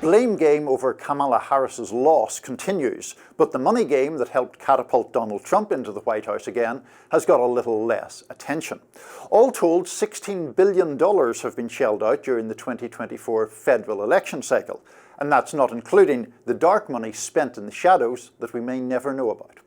blame game over Kamala Harris's loss continues, but the money game that helped catapult Donald Trump into the White House again has got a little less attention. All told, $16 billion have been shelled out during the 2024 federal election cycle, and that's not including the dark money spent in the shadows that we may never know about.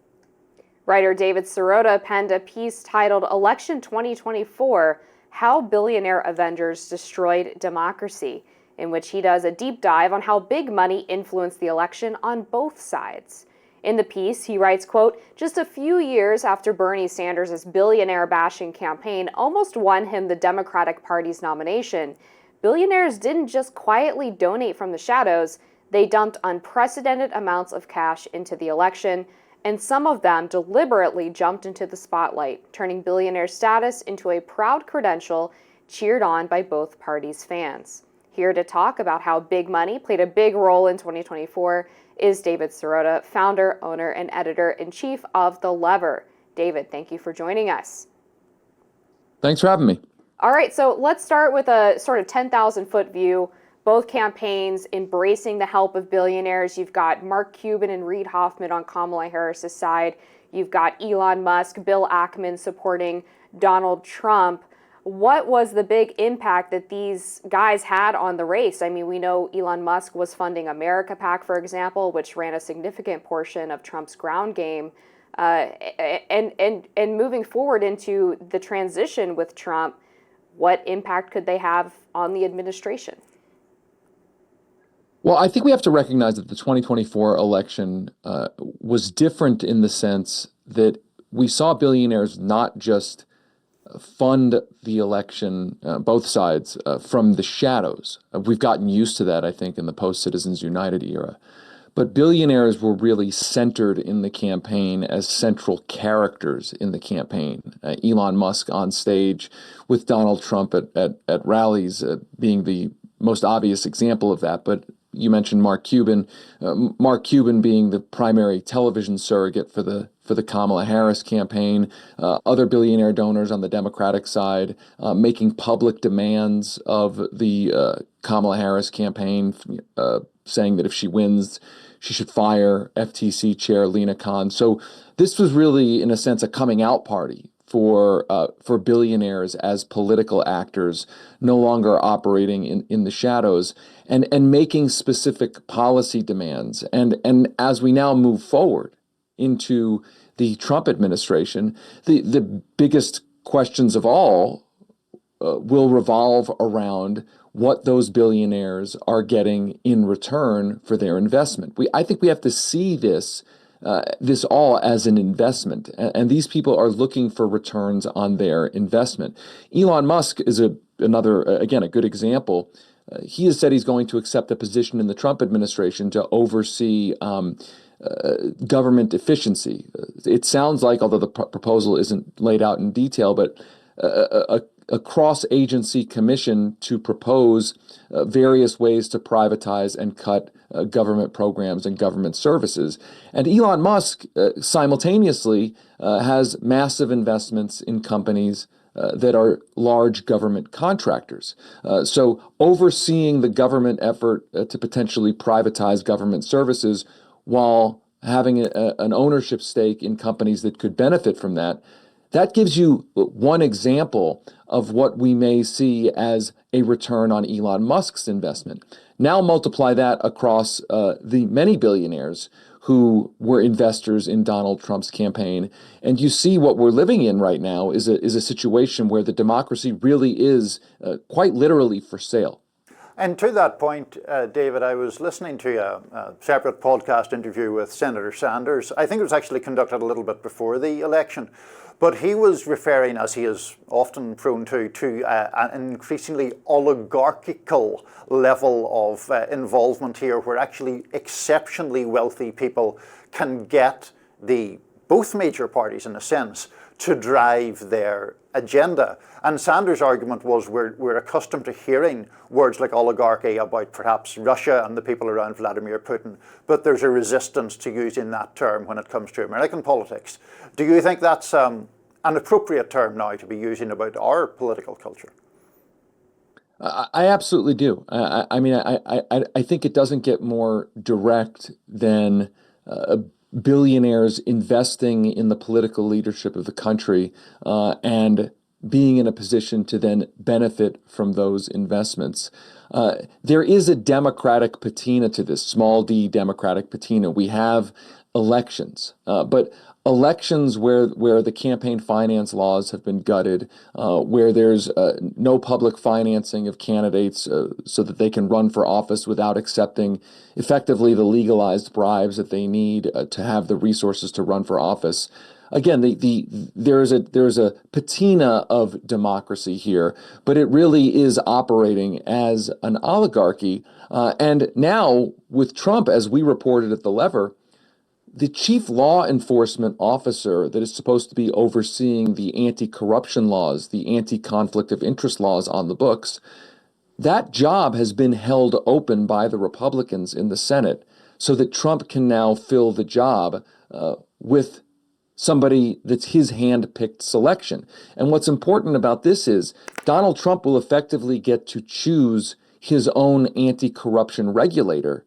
Writer David Sirota penned a piece titled Election 2024, How Billionaire Avengers Destroyed Democracy, in which he does a deep dive on how big money influenced the election on both sides. In the piece, he writes, quote, just a few years after Bernie Sanders' billionaire-bashing campaign almost won him the Democratic Party's nomination, billionaires didn't just quietly donate from the shadows, they dumped unprecedented amounts of cash into the election, and some of them deliberately jumped into the spotlight, turning billionaire status into a proud credential cheered on by both parties' fans. Here to talk about how big money played a big role in 2024 is David Sirota, founder, owner, and editor-in-chief of The Lever. David, thank you for joining us. Thanks for having me. All right, so let's start with a sort of 10,000-foot view. Both campaigns embracing the help of billionaires. You've got Mark Cuban and Reid Hoffman on Kamala Harris's side. You've got Elon Musk, Bill Ackman supporting Donald Trump. What was the big impact that these guys had on the race? I mean, we know Elon Musk was funding America PAC, for example, which ran a significant portion of Trump's ground game. And moving forward into the transition with Trump, what impact could they have on the administration? Well, I think we have to recognize that the 2024 election was different in the sense that we saw billionaires not just fund the election, both sides, from the shadows. We've gotten used to that, I think, in the post-Citizens United era. But billionaires were really centered in the campaign as central characters in the campaign. Elon Musk on stage with Donald Trump at rallies being the most obvious example of that. But you mentioned Mark Cuban. Mark Cuban being the primary television surrogate for the Kamala Harris campaign. Other billionaire donors on the Democratic side making public demands of the Kamala Harris campaign, saying that if she wins, she should fire FTC Chair Lina Khan. So this was really, in a sense, a coming out party for billionaires as political actors, no longer operating in the shadows, and making specific policy demands. And as we now move forward into the Trump administration, the biggest questions of all will revolve around what those billionaires are getting in return for their investment. I think we have to see this all as an investment, and these people are looking for returns on their investment. Elon Musk is another, again, a good example. He has said he's going to accept a position in the Trump administration to oversee government efficiency. It sounds like, although the proposal isn't laid out in detail, but a cross-agency commission to propose various ways to privatize and cut government programs and government services. And Elon Musk simultaneously has massive investments in companies that are large government contractors. So overseeing the government effort to potentially privatize government services while having an ownership stake in companies that could benefit from that, that gives you one example of what we may see as a return on Elon Musk's investment. Now multiply that across the many billionaires who were investors in Donald Trump's campaign, and you see what we're living in right now is a situation where the democracy really is quite literally for sale. And to that point, David, I was listening to a separate podcast interview with Senator Sanders. I think it was actually conducted a little bit before the election. But he was referring, as he is often prone to an increasingly oligarchical level of involvement here, where actually exceptionally wealthy people can get both major parties, in a sense, to drive their agenda. And Sanders' argument was we're accustomed to hearing words like oligarchy about perhaps Russia and the people around Vladimir Putin, but there's a resistance to using that term when it comes to American politics. Do you think that's an appropriate term now to be using about our political culture? I absolutely do. I think it doesn't get more direct than billionaires investing in the political leadership of the country and being in a position to then benefit from those investments. There is a democratic patina to this, small d democratic patina. We have elections, but elections where the campaign finance laws have been gutted, where there's no public financing of candidates so that they can run for office without accepting effectively the legalized bribes that they need to have the resources to run for office. Again, there's a patina of democracy here, but it really is operating as an oligarchy. And now with Trump, as we reported at the Lever, the chief law enforcement officer that is supposed to be overseeing the anti-corruption laws, the anti-conflict of interest laws on the books, that job has been held open by the Republicans in the Senate so that Trump can now fill the job with somebody that's his hand-picked selection. And what's important about this is Donald Trump will effectively get to choose his own anti-corruption regulator,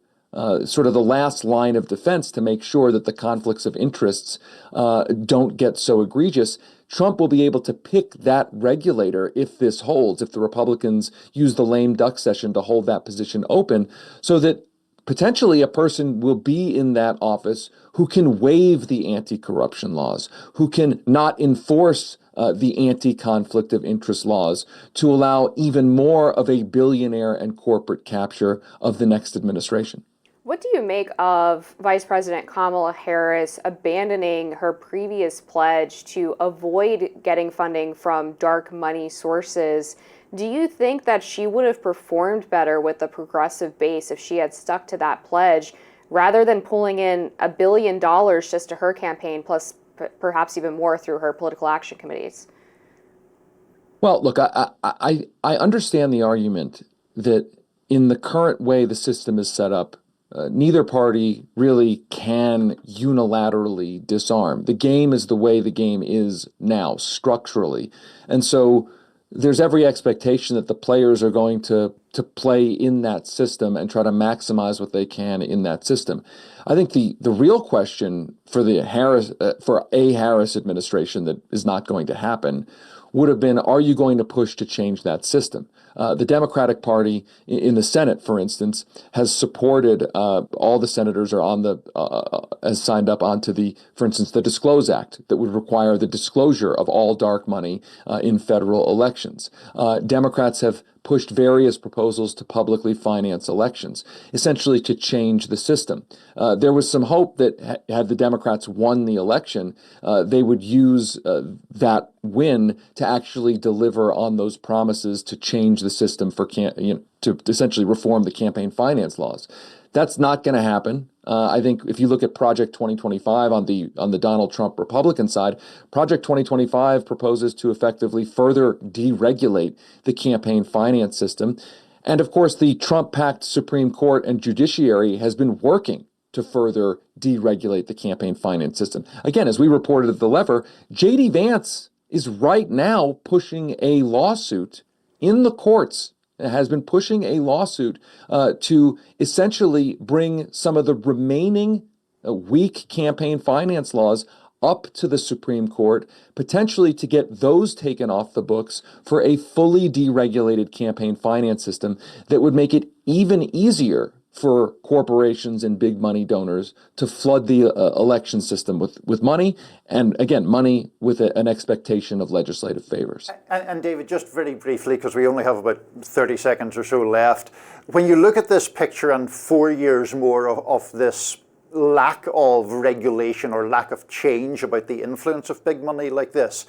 sort of the last line of defense to make sure that the conflicts of interests don't get so egregious. Trump will be able to pick that regulator if this holds, if the Republicans use the lame duck session to hold that position open, so that potentially a person will be in that office who can waive the anti-corruption laws, who can not enforce the anti-conflict of interest laws to allow even more of a billionaire and corporate capture of the next administration. What do you make of Vice President Kamala Harris abandoning her previous pledge to avoid getting funding from dark money sources? Do you think that she would have performed better with the progressive base if she had stuck to that pledge rather than pulling in $1 billion just to her campaign, plus perhaps even more through her political action committees? Well, look, I understand the argument that in the current way the system is set up, neither party really can unilaterally disarm. The game is the way the game is now, structurally. And so there's every expectation that the players are going to play in that system and try to maximize what they can in that system. I think the real question for the Harris administration that is not going to happen would have been, are you going to push to change that system? The Democratic Party in the Senate, for instance, has supported all the senators are on the has signed up onto for instance, the Disclose Act that would require the disclosure of all dark money in federal elections. Democrats have pushed various proposals to publicly finance elections, essentially to change the system. There was some hope that had the Democrats won the election, they would use that win to actually deliver on those promises to change the system to essentially reform the campaign finance laws. That's not going to happen. I think if you look at Project 2025 on the Donald Trump Republican side, Project 2025 proposes to effectively further deregulate the campaign finance system. And of course, the Trump-packed Supreme Court and judiciary has been working to further deregulate the campaign finance system. Again, as we reported at the Lever, J.D. Vance is right now pushing a lawsuit in the courts, has been pushing a lawsuit to essentially bring some of the remaining weak campaign finance laws up to the Supreme Court, potentially to get those taken off the books for a fully deregulated campaign finance system that would make it even easier for corporations and big money donors to flood the election system with money, and again, money with an expectation of legislative favors. And David, just very briefly, because we only have about 30 seconds or so left, when you look at this picture and 4 years more of this lack of regulation or lack of change about the influence of big money like this,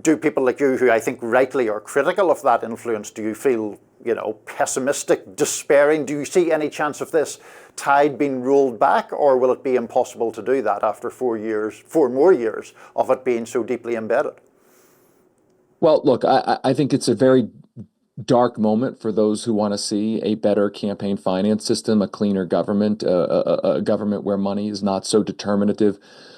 do people like you, who I think rightly are critical of that influence, do you feel, pessimistic, despairing? Do you see any chance of this tide being rolled back, or will it be impossible to do that after 4 more years of it being so deeply embedded? Well, look, I think it's a very dark moment for those who want to see a better campaign finance system, a cleaner government, a government where money is not so determinative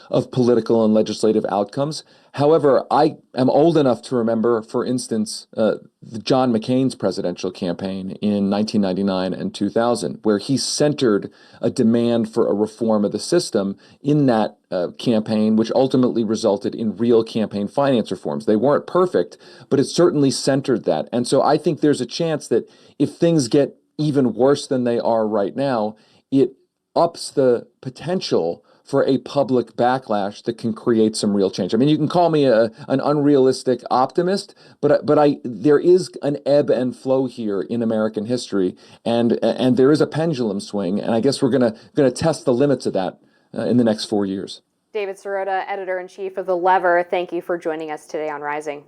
of political and legislative outcomes. However, I am old enough to remember, for instance, John McCain's presidential campaign in 1999 and 2000, where he centered a demand for a reform of the system in that campaign, which ultimately resulted in real campaign finance reforms. They weren't perfect, but it certainly centered that. And so I think there's a chance that if things get even worse than they are right now, it ups the potential for a public backlash that can create some real change. I mean, you can call me an unrealistic optimist, but there is an ebb and flow here in American history, and there is a pendulum swing, and I guess we're gonna test the limits of that in the next 4 years. David Sirota, editor-in-chief of The Lever, thank you for joining us today on Rising.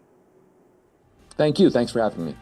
Thank you. Thanks for having me.